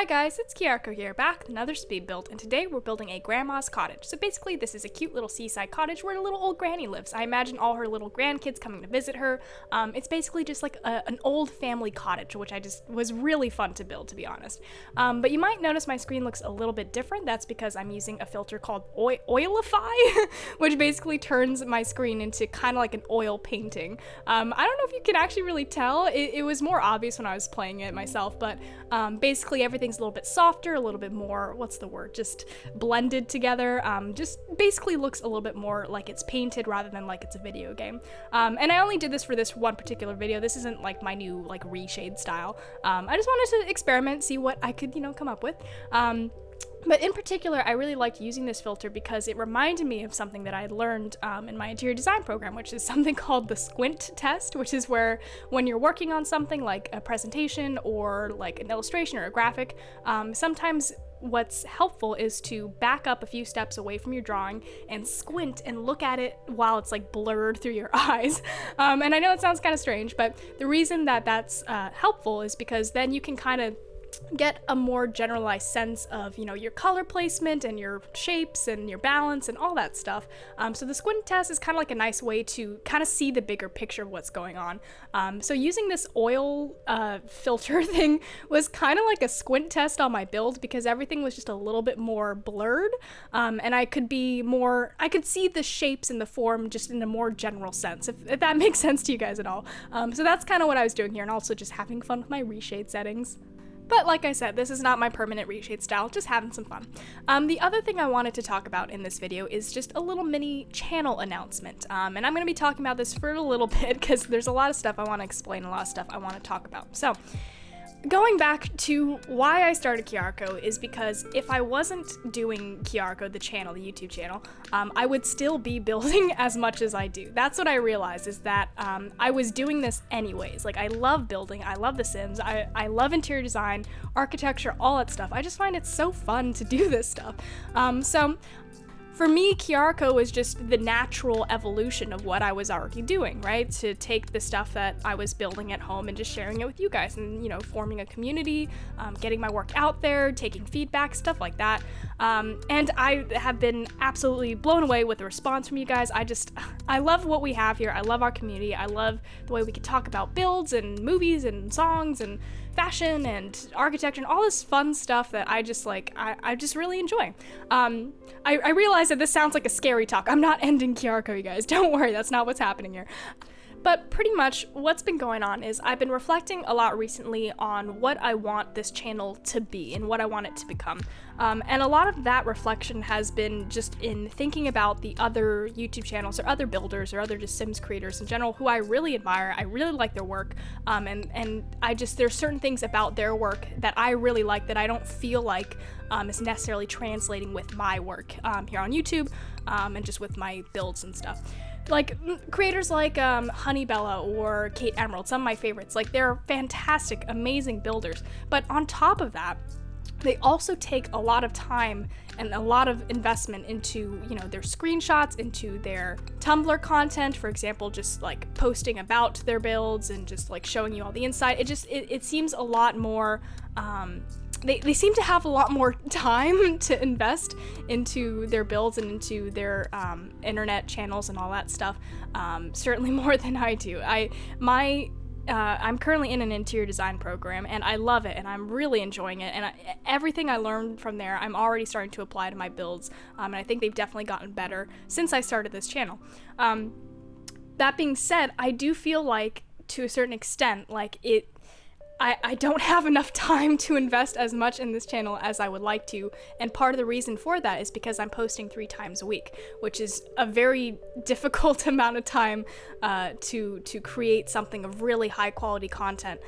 Hi guys, it's Kiyako here, back with another speed build, and today we're building a grandma's cottage. So basically this is a cute little seaside cottage where a little old granny lives. I imagine all her little grandkids coming to visit her. It's basically just like an old family cottage, which was really fun to build, to be honest. But you might notice my screen looks a little bit different. That's because I'm using a filter called Oilify, which basically turns my screen into kind of like an oil painting. I don't know if you can actually really tell. It was more obvious when I was playing it myself, but basically everything's a little bit softer, a little bit more, just blended together. Just basically looks a little bit more like it's painted rather than like it's a video game. And I only did this for this one particular video. This isn't like my new like reshade style. I just wanted to experiment, see what I could, come up with. But in particular, I really liked using this filter because it reminded me of something that I had learned in my interior design program, which is something called the squint test, which is where when you're working on something like a presentation or like an illustration or a graphic, sometimes what's helpful is to back up a few steps away from your drawing and squint and look at it while it's like blurred through your eyes. And I know it sounds kind of strange, but the reason that that's helpful is because then you can kind of get a more generalized sense of, your color placement and your shapes and your balance and all that stuff. So the squint test is kind of like a nice way to kind of see the bigger picture of what's going on. So using this oil filter thing was kind of like a squint test on my build because everything was just a little bit more blurred. And I could see the shapes and the form just in a more general sense, if that makes sense to you guys at all. So that's kind of what I was doing here, and also just having fun with my reshade settings. But like I said, this is not my permanent reshade style, just having some fun. The other thing I wanted to talk about in this video is just a little mini channel announcement. And I'm going to be talking about this for a little bit because there's a lot of stuff I want to explain, a lot of stuff I want to talk about. So, going back to why I started Kiyako is because if I wasn't doing Kiyako, the channel, the YouTube channel, I would still be building as much as I do. That's what I realized, is that I was doing this anyways. Like, I love building, I love The Sims, I love interior design, architecture, all that stuff. I just find it so fun to do this stuff. So for me, Kiyako was just the natural evolution of what I was already doing, right? To take the stuff that I was building at home and just sharing it with you guys and, forming a community, getting my work out there, taking feedback, stuff like that. And I have been absolutely blown away with the response from you guys. I love what we have here. I love our community. I love the way we can talk about builds and movies and songs and fashion and architecture and all this fun stuff that I just really enjoy. I realize that this sounds like a scary talk. I'm not ending Kiyako, you guys. Don't worry, that's not what's happening here. But pretty much what's been going on is I've been reflecting a lot recently on what I want this channel to be and what I want it to become. And a lot of that reflection has been just in thinking about the other YouTube channels or other builders or other just Sims creators in general who I really admire. I really like their work. And there's certain things about their work that I really like that I don't feel like is necessarily translating with my work here on YouTube and just with my builds and stuff. Like creators like Honeybella or Kate Emerald, some of my favorites. Like, they're fantastic, amazing builders. But on top of that, they also take a lot of time and a lot of investment into, their screenshots, into their Tumblr content, for example, just like posting about their builds and just like showing you all the inside. It seems a lot more, They seem to have a lot more time to invest into their builds and into their internet channels and all that stuff, certainly more than I do. I'm currently in an interior design program, and I love it, and I'm really enjoying it, and everything I learned from there, I'm already starting to apply to my builds, and I think they've definitely gotten better since I started this channel. That being said, I do feel like, to a certain extent, like I don't have enough time to invest as much in this channel as I would like to, and part of the reason for that is because I'm posting 3 times a week, which is a very difficult amount of time to create something of really high quality content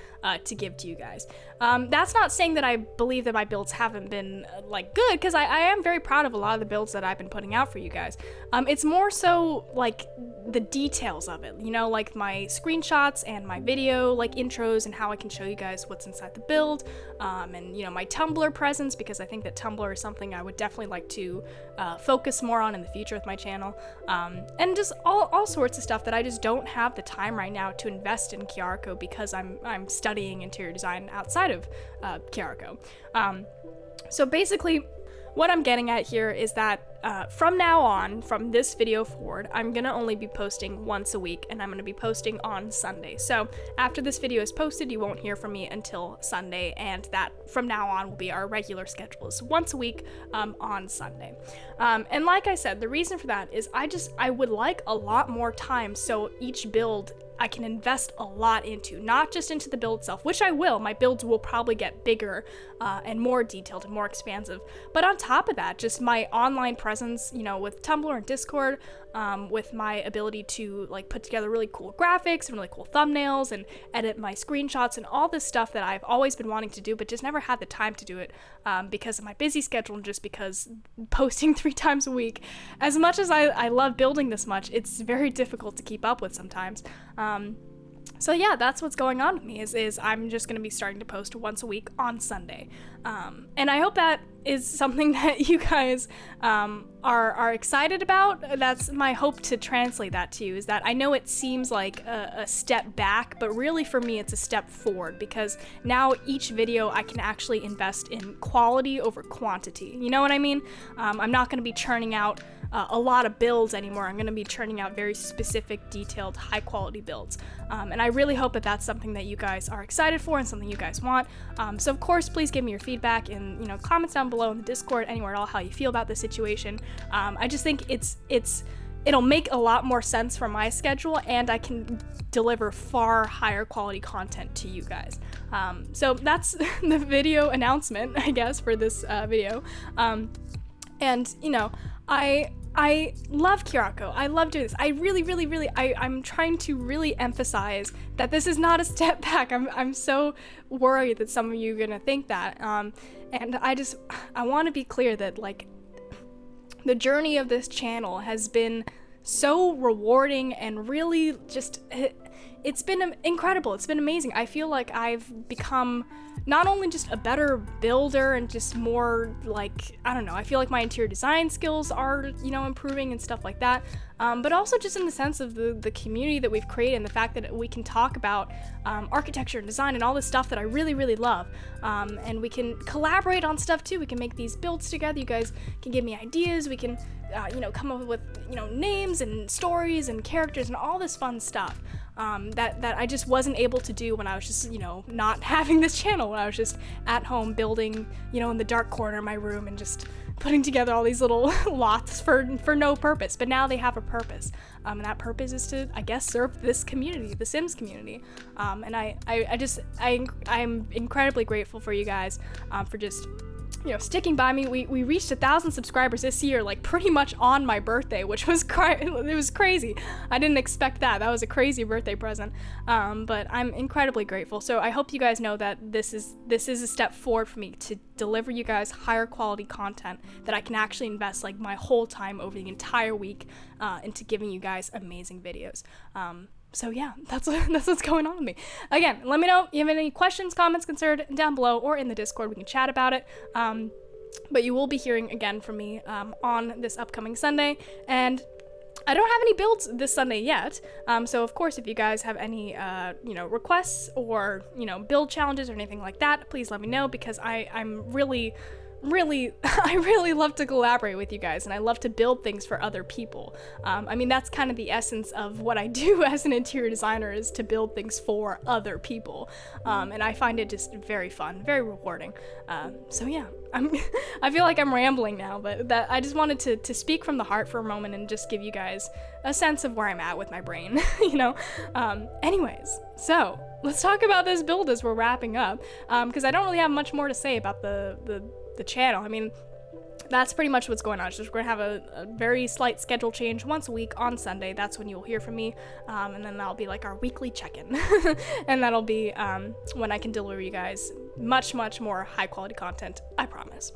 to give to you guys. That's not saying that I believe that my builds haven't been good, because I am very proud of a lot of the builds that I've been putting out for you guys. It's more so like the details of it, like my screenshots and my video like intros and how I can show you guys what's inside the build, and my Tumblr presence, because I think that Tumblr is something I would definitely like to focus more on in the future with my channel, and just all sorts of stuff that I just don't have the time right now to invest in Kiarko because I'm studying interior design outside of Kiarko. So basically, what I'm getting at here is that from now on, from this video forward, I'm gonna only be posting once a week, and I'm gonna be posting on Sunday. So after this video is posted, you won't hear from me until Sunday, and that from now on will be our regular schedule, is once a week on Sunday. And like I said, the reason for that is I would like a lot more time, so each build I can invest a lot into, not just into the build itself, which I will. My builds will probably get bigger and more detailed and more expansive. But on top of that, just my online presence, with Tumblr and Discord, with my ability to like put together really cool graphics and really cool thumbnails and edit my screenshots and all this stuff that I've always been wanting to do, but just never had the time to do it because of my busy schedule and just because posting 3 times a week, as much as I love building this much, it's very difficult to keep up with sometimes. So yeah, that's what's going on with me is I'm just going to be starting to post once a week on Sunday. And I hope that is something that you guys are excited about. That's my hope to translate that to you, is that I know it seems like a step back, but really for me it's a step forward, because now each video I can actually invest in quality over quantity. You know what I mean? I'm not going to be churning out a lot of builds anymore. I'm going to be churning out very specific, detailed, high quality builds. And I really hope that that's something that you guys are excited for and something you guys want. So of course, please give me your feedback in comments down below in the Discord, anywhere at all, how you feel about the situation. I just think it'll make a lot more sense for my schedule, and I can deliver far higher quality content to you guys. So that's the video announcement, I guess, for this video. And I love Kiarko. I love doing this. I really, I'm trying to really emphasize that this is not a step back. I'm so worried that some of you are gonna think that. And I want to be clear that like the journey of this channel has been so rewarding and really just, it's been incredible. It's been amazing. I feel like I've become not only just a better builder and just more like, I don't know, I feel like my interior design skills are, improving and stuff like that. But also just in the sense of the community that we've created and the fact that we can talk about architecture and design and all this stuff that I really love. And we can collaborate on stuff too. We can make these builds together. You guys can give me ideas. We can, come up with, names and stories and characters and all this fun stuff. That I just wasn't able to do when I was just, not having this channel, when I was just at home building, in the dark corner of my room and just putting together all these little lots for no purpose. But now they have a purpose, and that purpose is to, I guess, serve this community, the Sims community. And I'm incredibly grateful for you guys for just sticking by me. We reached 1,000 subscribers this year, like pretty much on my birthday, which was it was crazy. I didn't expect that. That was a crazy birthday present. But I'm incredibly grateful. So I hope you guys know that this is a step forward for me to deliver you guys higher quality content that I can actually invest like my whole time over the entire week into giving you guys amazing videos. So yeah, that's what's going on with me. Again, let me know if you have any questions, comments, concerns down below or in the Discord. We can chat about it. But you will be hearing again from me on this upcoming Sunday. And I don't have any builds this Sunday yet. So of course, if you guys have any requests or build challenges or anything like that, please let me know, because I'm really I really love to collaborate with you guys, and I love to build things for other people. I mean, that's kind of the essence of what I do as an interior designer, is to build things for other people. And I find it just very fun, very rewarding. So yeah, I feel like I'm rambling now, but I just wanted to speak from the heart for a moment and just give you guys a sense of where I'm at with my brain, Anyways, so let's talk about this build as we're wrapping up, because I don't really have much more to say about the channel. I mean, that's pretty much what's going on. It's just we're gonna have a very slight schedule change once a week on Sunday. That's when you'll hear from me, and then that'll be like our weekly check-in, and that'll be when I can deliver you guys much more high quality content, I promise. promise.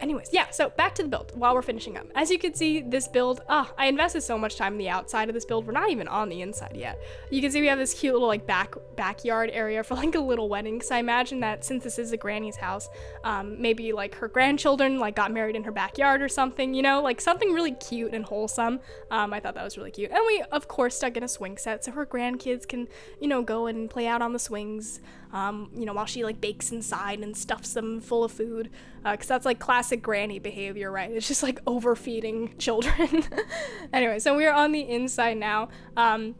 Anyways, yeah, so back to the build while we're finishing up. As you can see, this build, I invested so much time in the outside of this build. We're not even on the inside yet. You can see we have this cute little like backyard area for like a little wedding. So I imagine that since this is a granny's house, maybe like her grandchildren like got married in her backyard or something, you know, like something really cute and wholesome. I thought that was really cute. And we of course stuck in a swing set so her grandkids can, you know, go and play out on the swings, you know, while she like bakes inside and stuffs them full of food, because that's like classic granny behavior, right? It's just like overfeeding children. Anyway, so we're on the inside now. On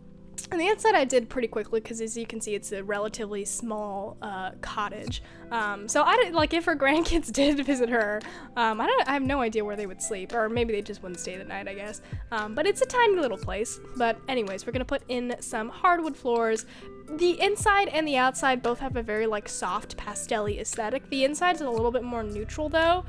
the inside I did pretty quickly because as you can see it's a relatively small cottage. So I didn't, like, if her grandkids did visit her, I have no idea where they would sleep, or maybe they just wouldn't stay the night, I guess. But it's a tiny little place. But anyways, we're gonna put in some hardwood floors. The inside and the outside both have a very like soft pastel-y aesthetic. The inside's a little bit more neutral though,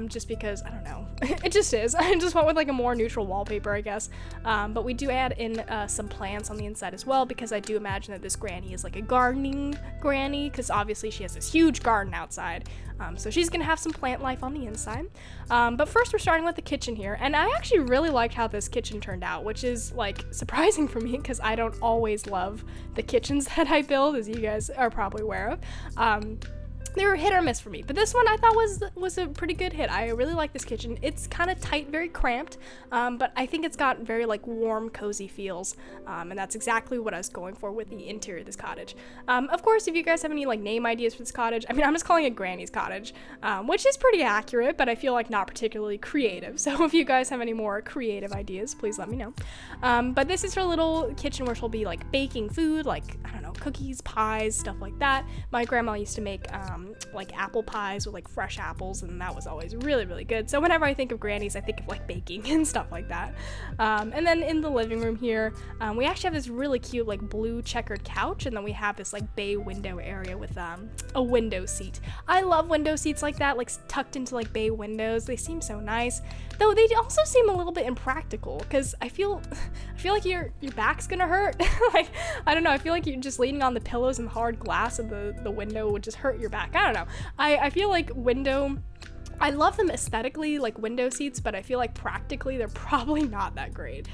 just because, I don't know, it just is. I just went with like a more neutral wallpaper, I guess. But we do add in some plants on the inside as well, because I do imagine that this granny is like a gardening granny, because obviously she has this huge garden outside. So she's gonna have some plant life on the inside. But first we're starting with the kitchen here, and I actually really liked how this kitchen turned out, which is like surprising for me because I don't always love the kitchens that I build, as you guys are probably aware of. They were hit or miss for me, but this one I thought was a pretty good hit. I really like this kitchen. It's kind of tight, very cramped, but I think it's got very like warm, cozy feels, and that's exactly what I was going for with the interior of this cottage. Of course, if you guys have any like name ideas for this cottage, I mean, I'm just calling it Granny's Cottage, which is pretty accurate, but I feel like not particularly creative. So if you guys have any more creative ideas, please let me know. But this is her little kitchen where she'll be like baking food, like, I don't know, cookies, pies, stuff like that. My grandma used to make like apple pies with like fresh apples, and that was always really, really good. So whenever I think of grannies, I think of like baking and stuff like that. And then in the living room here, we actually have this really cute like blue checkered couch, and then we have this like bay window area with a window seat. I love window seats like that, like tucked into like bay windows. They seem so nice, though they also seem a little bit impractical because I feel like your back's gonna hurt. Like, I don't know, I feel like you're just leaning on the pillows and hard glass of the window would just hurt your back. I don't know. I feel like I love them aesthetically, like window seats, but I feel like practically they're probably not that great.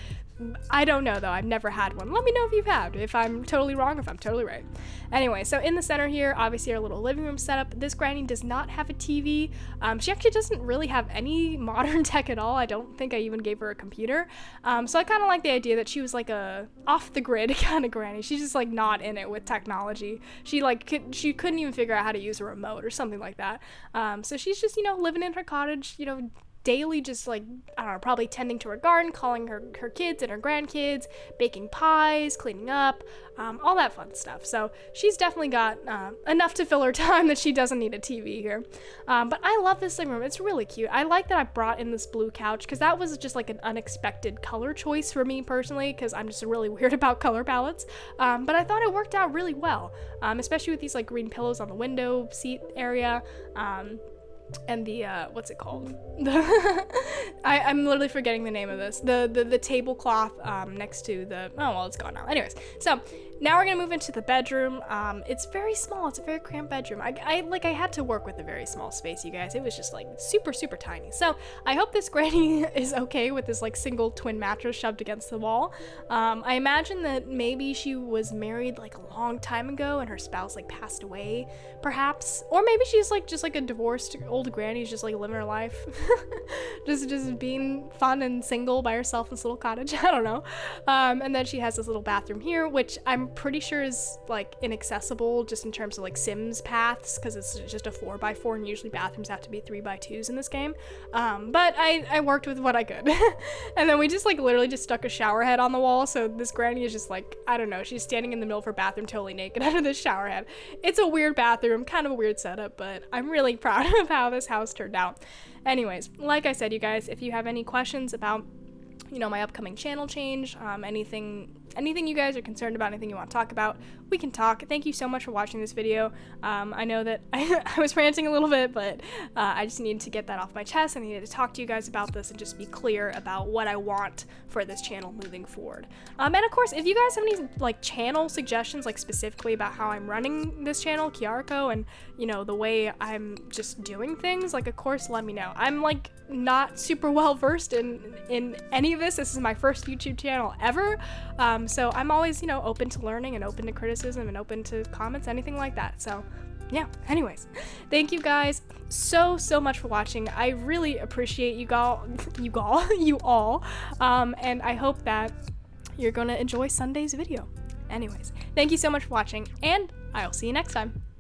I don't know though, I've never had one. Let me know if you've had, if I'm totally wrong, if I'm totally right. Anyway, so in the center here, obviously our little living room setup. This granny does not have a TV. She actually doesn't really have any modern tech at all. I don't think I even gave her a computer. So I kind of like the idea that she was like a off the grid kind of granny. She's just like not in it with technology. She couldn't even figure out how to use a remote or something like that. So she's just, you know, living in her cottage, you know, daily, just like, I don't know, probably tending to her garden, calling her kids and her grandkids, baking pies, cleaning up, all that fun stuff. So she's definitely got enough to fill her time that she doesn't need a TV here. But I love this living room. It's really cute. I like that I brought in this blue couch because that was just like an unexpected color choice for me personally, because I'm just really weird about color palettes. But I thought it worked out really well, especially with these like green pillows on the window seat area. And the what's it called? I'm literally forgetting the name of this. The tablecloth next to the, oh well, it's gone now. Anyways, so now we're gonna move into the bedroom. It's very small. It's a very cramped bedroom. I had to work with a very small space, you guys. It was just like super, super tiny. So I hope this granny is okay with this like single twin mattress shoved against the wall. I imagine that maybe she was married like a long time ago and her spouse like passed away, perhaps, or maybe she's like just like a divorced old granny's just like living her life, just being fun and single by herself in this little cottage. I don't know. And then she has this little bathroom here, which I'm pretty sure is like inaccessible just in terms of like Sims paths, because it's just a 4x4 and usually bathrooms have to be 3x2s in this game. But I worked with what I could. And then we just like literally just stuck a shower head on the wall, so this granny is just like, I don't know, she's standing in the middle of her bathroom totally naked under this shower head. It's a weird bathroom, kind of a weird setup, but I'm really proud of how this house turned out. Anyways, like I said, you guys, if you have any questions about, you know, my upcoming channel change, anything you guys are concerned about, anything you want to talk about, we can talk. Thank you so much for watching this video. I know that I was ranting a little bit, but I just needed to get that off my chest. I needed to talk to you guys about this and just be clear about what I want for this channel moving forward. And of course, if you guys have any like channel suggestions, like specifically about how I'm running this channel, Kiariko, and you know, the way I'm just doing things, like of course let me know. I'm like not super well versed in any of this. This is my first YouTube channel ever, so I'm always, you know, open to learning and open to criticism and open to comments, anything like that. So yeah, anyways, thank you guys so much for watching. I really appreciate you all, and I hope that you're gonna enjoy Sunday's video. Anyways, thank you so much for watching, and I'll see you next time.